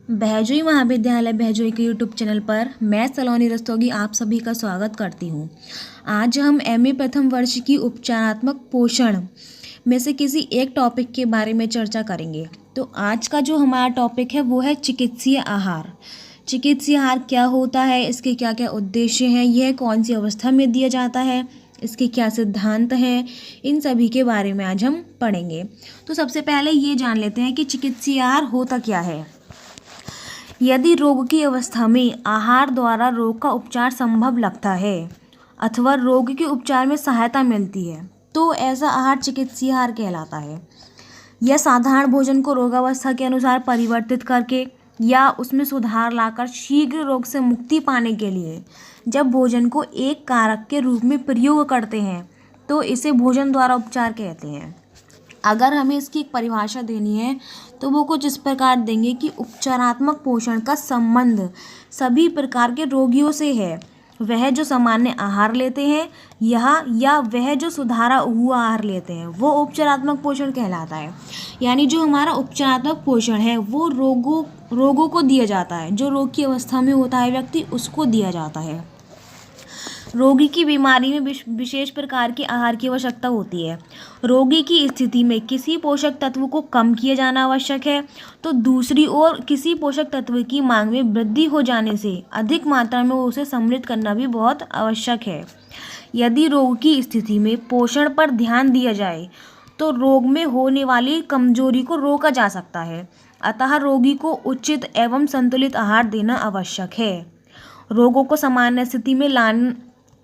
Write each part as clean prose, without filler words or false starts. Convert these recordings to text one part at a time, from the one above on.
बहजोई महाविद्यालय बहजोई के YouTube channel पर मैं सलोनी रस्तोगी आप सभी का स्वागत करती हूँ। आज हम एमए प्रथम वर्ष की उपचारात्मक पोषण में से किसी एक टॉपिक के बारे में चर्चा करेंगे। तो आज का जो हमारा टॉपिक है वो है चिकित्सीय आहार। चिकित्सीय आहार क्या होता है, इसके क्या क्या उद्देश्य हैं, यह कौन सी अवस्था में दिया जाता है, इसके क्या सिद्धांत हैं, इन सभी के बारे में आज हम पढ़ेंगे। तो सबसे पहले ये जान लेते हैं कि चिकित्सीय आहार होता क्या है। यदि रोग की अवस्था में आहार द्वारा रोग का उपचार संभव लगता है अथवा रोग के उपचार में सहायता मिलती है तो ऐसा आहार चिकित्सीय आहार कहलाता है। यह साधारण भोजन को रोगावस्था के अनुसार परिवर्तित करके या उसमें सुधार लाकर शीघ्र रोग से मुक्ति पाने के लिए जब भोजन को एक कारक के रूप में प्रयोग करते हैं तो इसे भोजन द्वारा उपचार कहते हैं। अगर हमें इसकी एक परिभाषा देनी है तो वो कुछ इस प्रकार देंगे कि उपचारात्मक पोषण का संबंध सभी प्रकार के रोगियों से है। वह जो सामान्य आहार लेते हैं या वह जो सुधारा हुआ आहार लेते हैं वो उपचारात्मक पोषण कहलाता है। यानी जो हमारा उपचारात्मक पोषण है वो रोगों को दिया जाता है, जो रोग की अवस्था में होता है व्यक्ति उसको दिया जाता है। रोगी की बीमारी में विशेष प्रकार के आहार की आवश्यकता होती है। रोगी की स्थिति में किसी पोषक तत्व को कम किया जाना आवश्यक है तो दूसरी ओर किसी पोषक तत्व की मांग में वृद्धि हो जाने से अधिक मात्रा में उसे सम्मिलित करना भी बहुत आवश्यक है। यदि रोग की स्थिति में पोषण पर ध्यान दिया जाए तो रोग में होने वाली कमजोरी को रोका जा सकता है। अतः रोगी को उचित एवं संतुलित आहार देना आवश्यक है। रोगों को सामान्य स्थिति में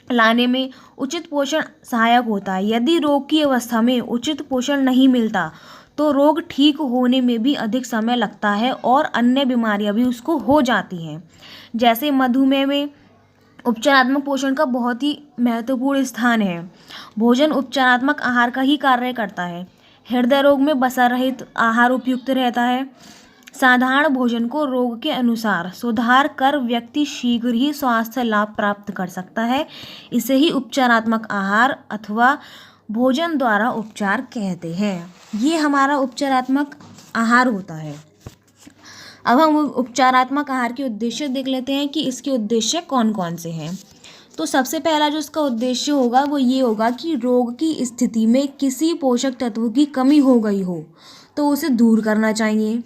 लाने में उचित पोषण सहायक होता है। यदि रोग की अवस्था में उचित पोषण नहीं मिलता तो रोग ठीक होने में भी अधिक समय लगता है और अन्य बीमारियां भी उसको हो जाती हैं। जैसे मधुमेह में उपचारात्मक पोषण का बहुत ही महत्वपूर्ण स्थान है। भोजन उपचारात्मक आहार का ही कार्य करता है। हृदय रोग में वसा रहित आहार उपयुक्त रहता है। साधारण भोजन को रोग के अनुसार सुधार कर व्यक्ति शीघ्र ही स्वास्थ्य लाभ प्राप्त कर सकता है। इसे ही उपचारात्मक आहार अथवा भोजन द्वारा उपचार कहते हैं। ये हमारा उपचारात्मक आहार होता है। अब हम उपचारात्मक आहार के उद्देश्य देख लेते हैं कि इसके उद्देश्य कौन कौन से हैं। तो सबसे पहला जो इसका उद्देश्य होगा वो ये होगा कि रोग की स्थिति में किसी पोषक तत्व की कमी हो गई हो तो उसे दूर करना चाहिए।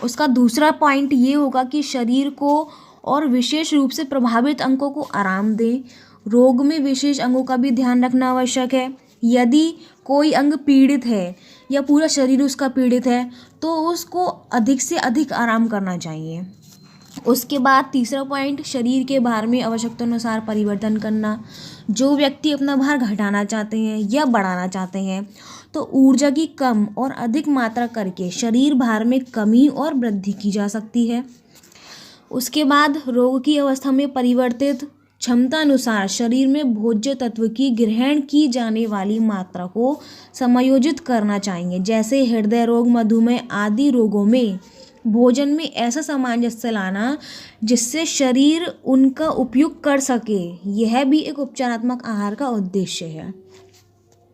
उसका दूसरा पॉइंट ये होगा कि शरीर को और विशेष रूप से प्रभावित अंगों को आराम दें। रोग में विशेष अंगों का भी ध्यान रखना आवश्यक है। यदि कोई अंग पीड़ित है या पूरा शरीर उसका पीड़ित है तो उसको अधिक से अधिक आराम करना चाहिए। उसके बाद तीसरा पॉइंट, शरीर के भार में आवश्यकता अनुसार परिवर्तन करना। जो व्यक्ति अपना भार घटाना चाहते हैं या बढ़ाना चाहते हैं तो ऊर्जा की कम और अधिक मात्रा करके शरीर भार में कमी और वृद्धि की जा सकती है। उसके बाद रोग की अवस्था में परिवर्तित क्षमता अनुसार शरीर में भोज्य तत्व की ग्रहण की जाने वाली मात्रा को समायोजित करना चाहिए। जैसे हृदय रोग, मधुमेह आदि रोगों में भोजन में ऐसा सामंजस्य लाना जिससे शरीर उनका उपयोग कर सके, यह भी एक उपचारात्मक आहार का उद्देश्य है।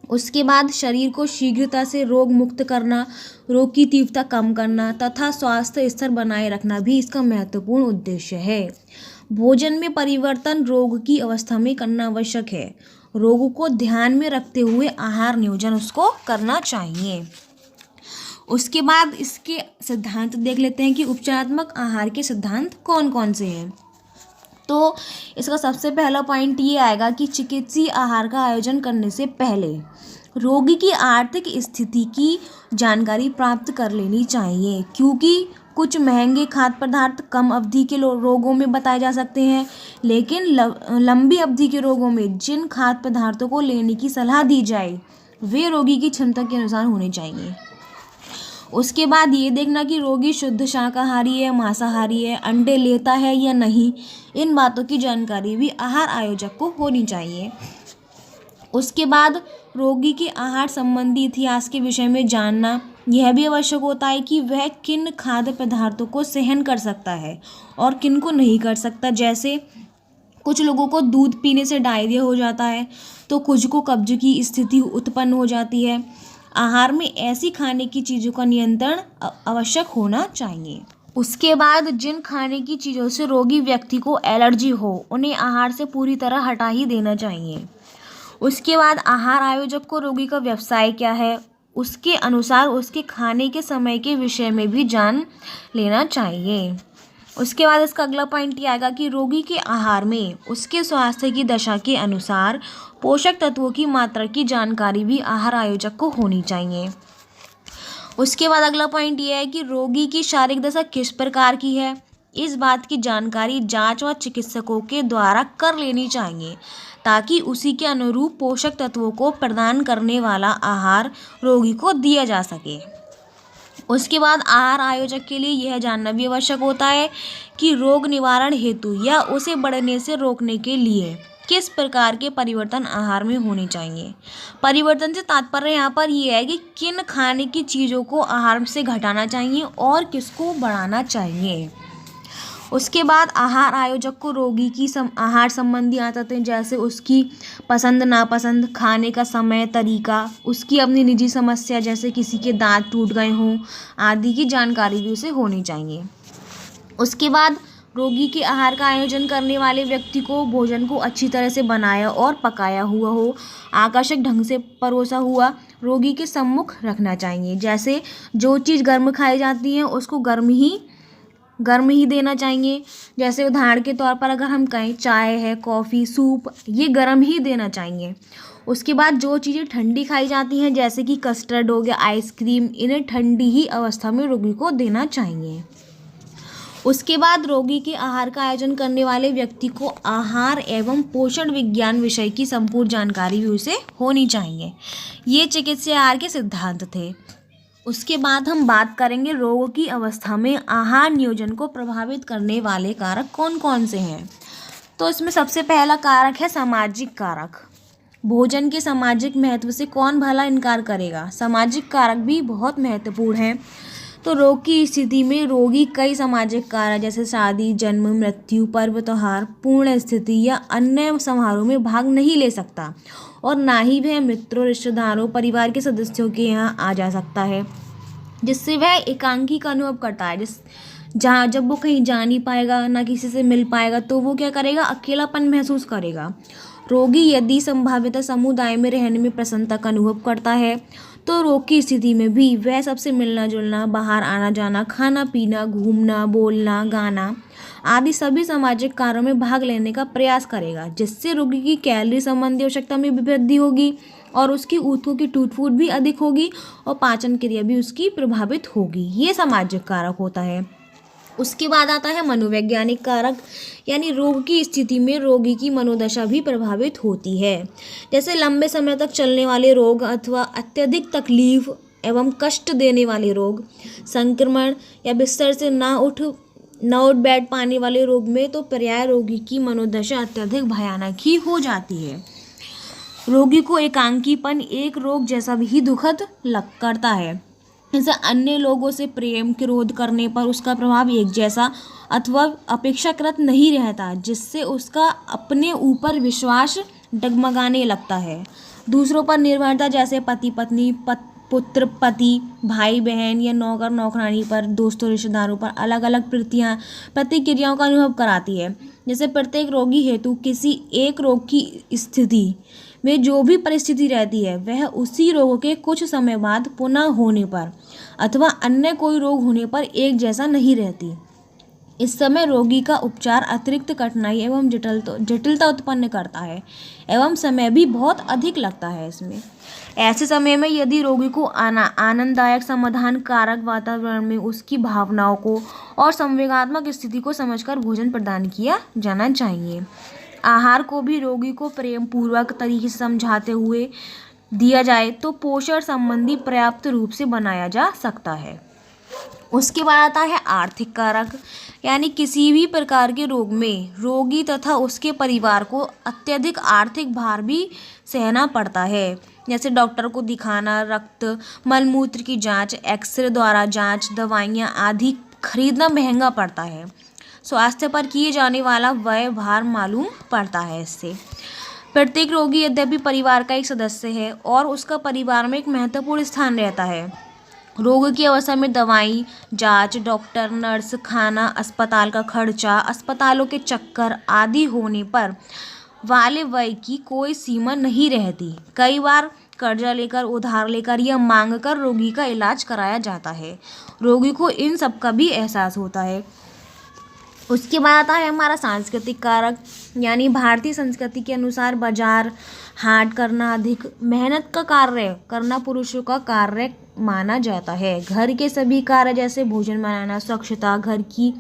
उसके बाद शरीर को शीघ्रता से रोग मुक्त करना, रोग की तीव्रता कम करना तथा स्वास्थ्य स्तर बनाए रखना भी इसका महत्वपूर्ण उद्देश्य है। भोजन में परिवर्तन रोग की अवस्था में करना आवश्यक है। रोगों को ध्यान में रखते हुए आहार नियोजन उसको करना चाहिए। उसके बाद इसके सिद्धांत देख लेते हैं कि उपचारात्मक आहार के सिद्धांत कौन कौन से हैं। तो इसका सबसे पहला पॉइंट ये आएगा कि चिकित्सीय आहार का आयोजन करने से पहले रोगी की आर्थिक स्थिति की जानकारी प्राप्त कर लेनी चाहिए, क्योंकि कुछ महंगे खाद्य पदार्थ कम अवधि के रोगों में बताए जा सकते हैं, लेकिन लंबी अवधि के रोगों में जिन खाद्य पदार्थों को लेने की सलाह दी जाए वे रोगी की क्षमता के अनुसार होने चाहिए। उसके बाद ये देखना कि रोगी शुद्ध शाकाहारी है, मांसाहारी है, अंडे लेता है या नहीं, इन बातों की जानकारी भी आहार आयोजक को होनी चाहिए। उसके बाद रोगी के आहार संबंधी इतिहास के विषय में जानना यह भी आवश्यक होता है कि वह किन खाद्य पदार्थों को सहन कर सकता है और किन को नहीं कर सकता। जैसे कुछ लोगों को दूध पीने से डायरिया हो जाता है तो कुछ को कब्ज की स्थिति उत्पन्न हो जाती है। आहार में ऐसी खाने की चीज़ों का नियंत्रण आवश्यक होना चाहिए। उसके बाद जिन खाने की चीज़ों से रोगी व्यक्ति को एलर्जी हो उन्हें आहार से पूरी तरह हटा ही देना चाहिए। उसके बाद आहार आयोजक को रोगी का व्यवसाय क्या है उसके अनुसार उसके खाने के समय के विषय में भी जान लेना चाहिए। उसके बाद इसका अगला पॉइंट ये आएगा कि रोगी के आहार में उसके स्वास्थ्य की दशा के अनुसार पोषक तत्वों की मात्रा की जानकारी भी आहार आयोजक को होनी चाहिए। उसके बाद अगला पॉइंट ये है कि रोगी की शारीरिक दशा किस प्रकार की है इस बात की जानकारी जांच व चिकित्सकों के द्वारा कर लेनी चाहिए ताकि उसी के अनुरूप पोषक तत्वों को प्रदान करने वाला आहार रोगी को दिया जा सके। उसके बाद आहार आयोजक के लिए यह जानना भी आवश्यक होता है कि रोग निवारण हेतु या उसे बढ़ने से रोकने के लिए किस प्रकार के परिवर्तन आहार में होने चाहिए। परिवर्तन से तात्पर्य यहाँ पर यह है कि किन खाने की चीज़ों को आहार से घटाना चाहिए और किसको बढ़ाना चाहिए। उसके बाद आहार आयोजक को रोगी की आहार संबंधी आदतें जैसे उसकी पसंद नापसंद खाने का समय तरीका उसकी अपनी निजी समस्या जैसे किसी के दांत टूट गए हों आदि की जानकारी भी उसे होनी चाहिए। उसके बाद रोगी के आहार का आयोजन करने वाले व्यक्ति को भोजन को अच्छी तरह से बनाया और पकाया हुआ हो आकर्षक ढंग से परोसा हुआ रोगी के सम्मुख रखना चाहिए। जैसे जो चीज़ गर्म खाई जाती है उसको गर्म ही देना चाहिए। जैसे उदाहरण के तौर पर अगर हम कहें चाय है कॉफ़ी सूप ये गर्म ही देना चाहिए। उसके बाद जो चीज़ें ठंडी खाई जाती हैं जैसे कि कस्टर्ड हो गया आइसक्रीम इन्हें ठंडी ही अवस्था में रोगी को देना चाहिए। उसके बाद रोगी के आहार का आयोजन करने वाले व्यक्ति को आहार एवं पोषण विज्ञान विषय की संपूर्ण जानकारी भी उसे होनी चाहिए। ये चिकित्सीय आहार के सिद्धांत थे। उसके बाद हम बात करेंगे रोग की अवस्था में आहार नियोजन को प्रभावित करने वाले कारक कौन कौन से हैं। तो इसमें सबसे पहला कारक है सामाजिक कारक। भोजन के सामाजिक महत्व से कौन भला इनकार करेगा। सामाजिक कारक भी बहुत महत्वपूर्ण है। तो रोग की स्थिति में रोगी कई सामाजिक कारक जैसे शादी जन्म मृत्यु पर्व त्योहार पूर्ण स्थिति या अन्य समारोह में भाग नहीं ले सकता और ना ही वह मित्रों रिश्तेदारों परिवार के सदस्यों के यहाँ आ जा सकता है जिससे वह एकांकी का अनुभव करता है। जहाँ जब वो कहीं जा नहीं पाएगा ना किसी से मिल पाएगा तो वो क्या करेगा अकेलापन महसूस करेगा। रोगी यदि संभावित समुदाय में रहने में प्रसन्नता का अनुभव करता है तो रोग की स्थिति में भी वह सबसे मिलना जुलना बाहर आना जाना खाना पीना घूमना बोलना गाना आदि सभी सामाजिक कार्यों में भाग लेने का प्रयास करेगा जिससे रोगी की कैलोरी संबंधी आवश्यकता में भी वृद्धि होगी और उसकी ऊतकों की टूट फूट भी अधिक होगी और पाचन क्रिया भी उसकी प्रभावित होगी। ये सामाजिक कारक होता है। उसके बाद आता है मनोवैज्ञानिक कारक यानी रोग की स्थिति में रोगी की मनोदशा भी प्रभावित होती है। जैसे लंबे समय तक चलने वाले रोग अथवा अत्यधिक तकलीफ एवं कष्ट देने वाले रोग संक्रमण या बिस्तर से ना उठ बैठ पाने वाले रोग में तो पर्याय रोगी की मनोदशा अत्यधिक भयानक ही हो जाती है। रोगी को एकांकीपन एक रोग जैसा भी दुखद करता है। जैसे अन्य लोगों से प्रेम क्रोध करने पर उसका प्रभाव एक जैसा अथवा अपेक्षाकृत नहीं रहता जिससे उसका अपने ऊपर विश्वास डगमगाने लगता है। दूसरों पर निर्भरता जैसे पति पत्नी पुत्र पति भाई बहन या नौकर नौकरानी पर दोस्तों रिश्तेदारों पर अलग अलग प्रतिक्रियाओं का अनुभव कराती है। जैसे प्रत्येक रोगी हेतु किसी एक रोग की स्थिति में जो भी परिस्थिति रहती है वह उसी रोग के कुछ समय बाद पुनः होने पर अथवा अन्य कोई रोग होने पर एक जैसा नहीं रहती। इस समय रोगी का उपचार अतिरिक्त कठिनाई एवं जटिलता उत्पन्न करता है एवं समय भी बहुत अधिक लगता है इसमें। ऐसे समय में यदि रोगी को आनंददायक समाधान कारक वातावरण में उसकी भावनाओं को और संवेगात्मक स्थिति को समझकर भोजन प्रदान किया जाना चाहिए। आहार को भी रोगी को प्रेम पूर्वक तरीके से समझाते हुए दिया जाए तो पोषण संबंधी पर्याप्त रूप से बनाया जा सकता है। उसके बाद आता है आर्थिक कारक यानी किसी भी प्रकार के रोग में रोगी तथा उसके परिवार को अत्यधिक आर्थिक भार भी सहना पड़ता है। जैसे डॉक्टर को दिखाना रक्त मलमूत्र की जांच एक्सरे द्वारा जांच दवाइयाँ आदि खरीदना महंगा पड़ता है। स्वास्थ्य पर किए जाने वाला व्यय भार मालूम पड़ता है। इससे प्रत्येक रोगी यद्यपि परिवार का एक सदस्य है और उसका परिवार में एक महत्वपूर्ण स्थान रहता है रोग की अवस्था में दवाई, जांच, डॉक्टर, नर्स, खाना, अस्पताल का खर्चा, अस्पतालों के चक्कर आदि होने पर वाले व्यय की कोई सीमा नहीं रहती। कई बार कर्जा लेकर, उधार लेकर या मांग कर रोगी का इलाज कराया जाता है। रोगी को इन सब का भी एहसास होता है। उसके बाद आता है हमारा सांस्कृतिक कारक, यानी भारतीय संस्कृति के अनुसार बाजार हाट करना अधिक मेहनत का कार्य करना पुरुषों का कार्य माना जाता है। घर के सभी कार्य जैसे भोजन बनाना, स्वच्छता, घर की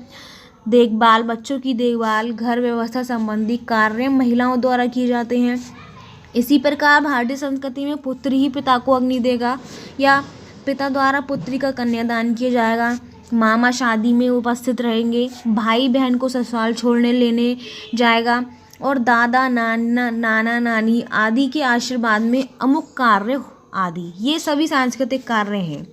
देखभाल, बच्चों की देखभाल, घर व्यवस्था संबंधी कार्य महिलाओं द्वारा किए जाते हैं। इसी प्रकार भारतीय संस्कृति में पुत्र ही पिता को अग्नि देगा या पिता द्वारा पुत्री का कन्यादान किया जाएगा। मामा शादी में उपस्थित रहेंगे, भाई बहन को ससुराल छोड़ने लेने जाएगा और दादा नाना नानी आदि के आशीर्वाद में अमुक कार्य आदि, ये सभी सांस्कृतिक कार्य हैं।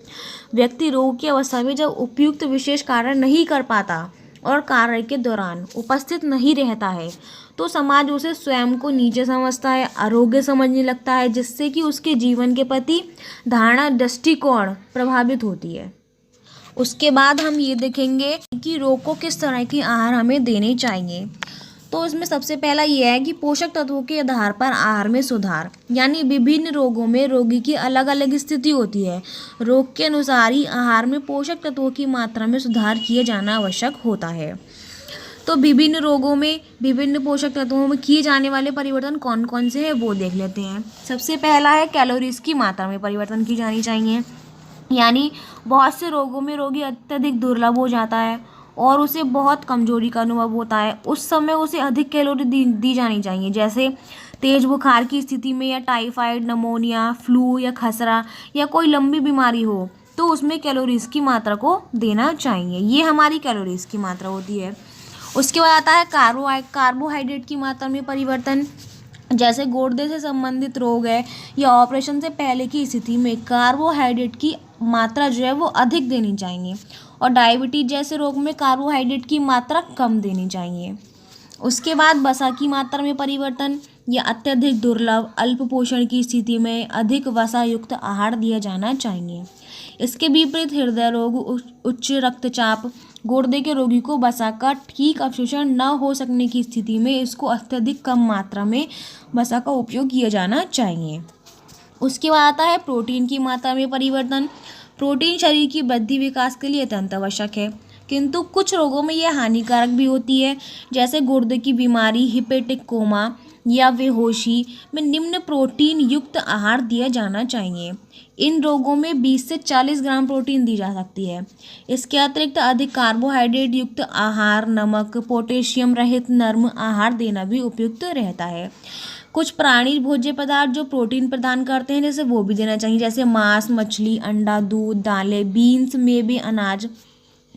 व्यक्ति रोग की अवस्था में जब उपयुक्त विशेष कार्य नहीं कर पाता और कार्य के दौरान उपस्थित नहीं रहता है तो समाज उसे स्वयं को नीचे समझता है, अयोग्य समझने लगता है, जिससे कि उसके जीवन के प्रति धारणा दृष्टिकोण प्रभावित होती है। उसके बाद हम ये देखेंगे कि रोग को किस तरह की आहार हमें देने चाहिए। तो इसमें सबसे पहला ये है कि पोषक तत्वों के आधार पर आहार में सुधार, यानी विभिन्न रोगों में रोगी की अलग अलग स्थिति होती है। रोग के अनुसार ही आहार में पोषक तत्वों की मात्रा में सुधार किए जाना आवश्यक होता है। तो विभिन्न रोगों में विभिन्न पोषक तत्वों में किए जाने वाले परिवर्तन कौन कौन से हैं वो देख लेते हैं। सबसे पहला है कैलोरीज की मात्रा में परिवर्तन की जानी चाहिए, यानी बहुत से रोगों में रोगी अत्यधिक दुर्लभ हो जाता है और उसे बहुत कमजोरी का अनुभव होता है। उस समय उसे अधिक कैलोरी दी जानी चाहिए, जैसे तेज बुखार की स्थिति में या टाइफाइड, नमोनिया, फ्लू या खसरा या कोई लंबी बीमारी हो तो उसमें कैलोरीज की मात्रा को देना चाहिए। ये हमारी कैलोरीज की मात्रा होती है। उसके बाद आता है कार्बोहाइड्रेट की मात्रा में परिवर्तन, जैसे गुर्दे से संबंधित रोग है या ऑपरेशन से पहले की स्थिति में कार्बोहाइड्रेट की मात्रा जो है वो अधिक देनी चाहिए और डायबिटीज जैसे रोग में कार्बोहाइड्रेट की मात्रा कम देनी चाहिए। उसके बाद वसा की मात्रा में परिवर्तन, या अत्यधिक दुर्लभ अल्प पोषण की स्थिति में अधिक वसा युक्त आहार दिया जाना चाहिए। इसके विपरीत हृदय रोग, उच्च रक्तचाप, गुर्दे के रोगी को वसा का ठीक अवशोषण न हो सकने की स्थिति में इसको अत्यधिक कम मात्रा में वसा का उपयोग किया जाना चाहिए। उसके बाद आता है प्रोटीन की मात्रा में परिवर्तन। प्रोटीन शरीर की वृद्धि विकास के लिए अत्यंत आवश्यक है, किंतु कुछ रोगों में यह हानिकारक भी होती है, जैसे गुर्दे की बीमारी, हिपेटिक कोमा या बेहोशी में निम्न प्रोटीन युक्त आहार दिया जाना चाहिए। इन रोगों में 20 से 40 ग्राम प्रोटीन दी जा सकती है। इसके अतिरिक्त अधिक कार्बोहाइड्रेट युक्त आहार, नमक, पोटेशियम रहित नर्म आहार देना भी उपयुक्त रहता है। कुछ प्राणी भोज्य पदार्थ जो प्रोटीन प्रदान करते हैं जैसे वो भी देना चाहिए, जैसे मांस, मछली, अंडा, दूध, दालें, बीन्स, मेवे, अनाज,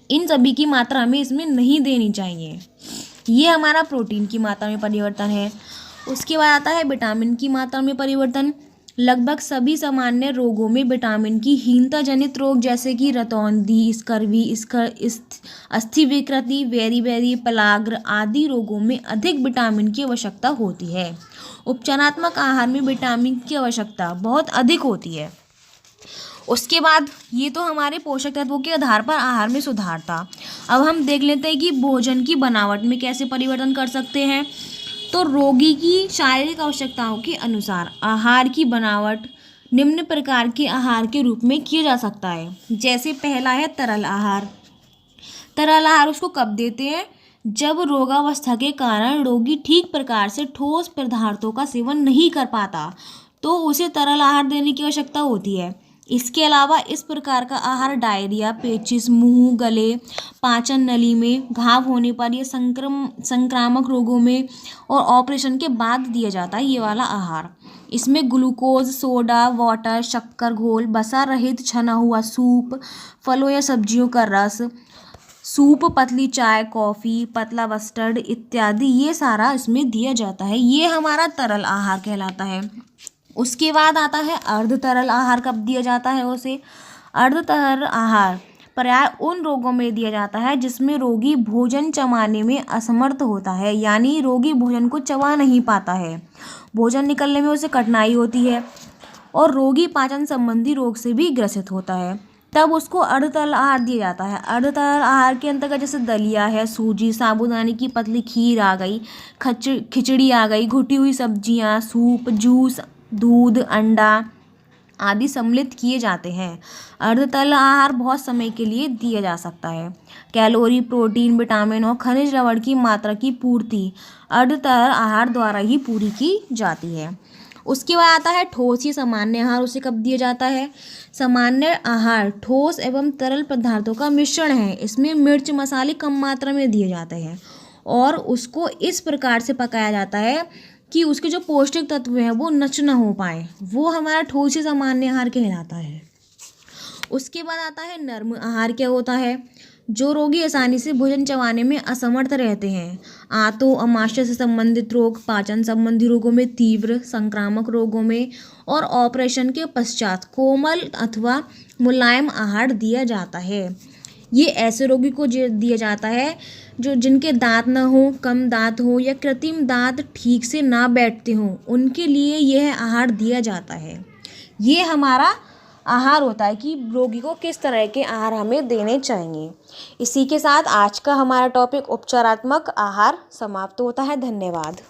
इन सभी की मात्रा हमें इसमें नहीं देनी चाहिए। ये हमारा प्रोटीन की मात्रा में परिवर्तन है। उसके बाद आता है विटामिन की मात्रा में परिवर्तन। लगभग सभी सामान्य रोगों में विटामिन की हीनता जनित रोग जैसे कि रतौंधी, स्कर्वी, अस्थि विकृति, बेरी, पलाग्र आदि रोगों में अधिक विटामिन की आवश्यकता होती है। उपचारात्मक आहार में विटामिन की आवश्यकता बहुत अधिक होती है। उसके बाद ये तो हमारे पोषक तत्वों के आधार पर आहार में सुधार था। अब हम देख लेते हैं कि भोजन की बनावट में कैसे परिवर्तन कर सकते हैं। तो रोगी की शारीरिक आवश्यकताओं के अनुसार आहार की बनावट निम्न प्रकार के आहार के रूप में किया जा सकता है। जैसे पहला है तरल आहार। तरल आहार उसको कब देते हैं? जब रोगावस्था के कारण रोगी ठीक प्रकार से ठोस पदार्थों का सेवन नहीं कर पाता तो उसे तरल आहार देने की आवश्यकता होती है। इसके अलावा इस प्रकार का आहार डायरिया, पेचिश, मुंह, गले, पाचन नली में घाव होने पर या संक्रामक रोगों में और ऑपरेशन के बाद दिया जाता है ये वाला आहार। इसमें ग्लूकोज, सोडा, वाटर, शक्कर घोल, वसा रहित छना हुआ सूप, फलों या सब्जियों का रस, सूप, पतली चाय, कॉफ़ी, पतला मस्टर्ड इत्यादि ये सारा इसमें दिया जाता है। ये हमारा तरल आहार कहलाता है। उसके बाद आता है अर्ध तरल आहार। कब दिया जाता है उसे? अर्ध तरल आहार प्राय उन रोगों में दिया जाता है जिसमें रोगी भोजन चबाने में असमर्थ होता है, यानी रोगी भोजन को चबा नहीं पाता है, भोजन निकलने में उसे कठिनाई होती है और रोगी पाचन संबंधी रोग से भी ग्रसित होता है। तब उसको अर्धतरल आहार दिया जाता है। अर्धतरल आहार के अंतर्गत जैसे दलिया है, सूजी, साबूदाने की पतली खीर आ गई, खिचड़ी आ गई, घुटी हुई सब्जियां, सूप, जूस, दूध, अंडा आदि सम्मिलित किए जाते हैं। अर्धतरल आहार बहुत समय के लिए दिया जा सकता है। कैलोरी, प्रोटीन, विटामिन और खनिज लवण की मात्रा की पूर्ति अर्धतरल आहार द्वारा ही पूरी की जाती है। उसके बाद आता है ठोस या सामान्य आहार। उसे कब दिया जाता है? सामान्य आहार ठोस एवं तरल पदार्थों का मिश्रण है। इसमें मिर्च मसाले कम मात्रा में दिए जाते हैं और उसको इस प्रकार से पकाया जाता है कि उसके जो पौष्टिक तत्व हैं वो नष्ट न हो पाए। वो हमारा ठोस या सामान्य आहार कहलाता है। उसके बाद आता है नर्म आहार। क्या होता है? जो रोगी आसानी से भोजन चबाने में असमर्थ रहते हैं। आंतों, अमाशय से संबंधित रोग, पाचन संबंधी रोगों में, तीव्र संक्रामक रोगों में और ऑपरेशन के पश्चात कोमल अथवा मुलायम आहार दिया जाता है। ये ऐसे रोगी को दिया जाता है जो जिनके दांत न हो, कम दांत हो या कृत्रिम दांत ठीक से ना बैठते हों, उनके लिए यह आहार दिया जाता है। ये हमारा आहार होता है कि रोगी को किस तरह के आहार हमें देने चाहिए। इसी के साथ आज का हमारा टॉपिक उपचारात्मक आहार समाप्त होता है। धन्यवाद।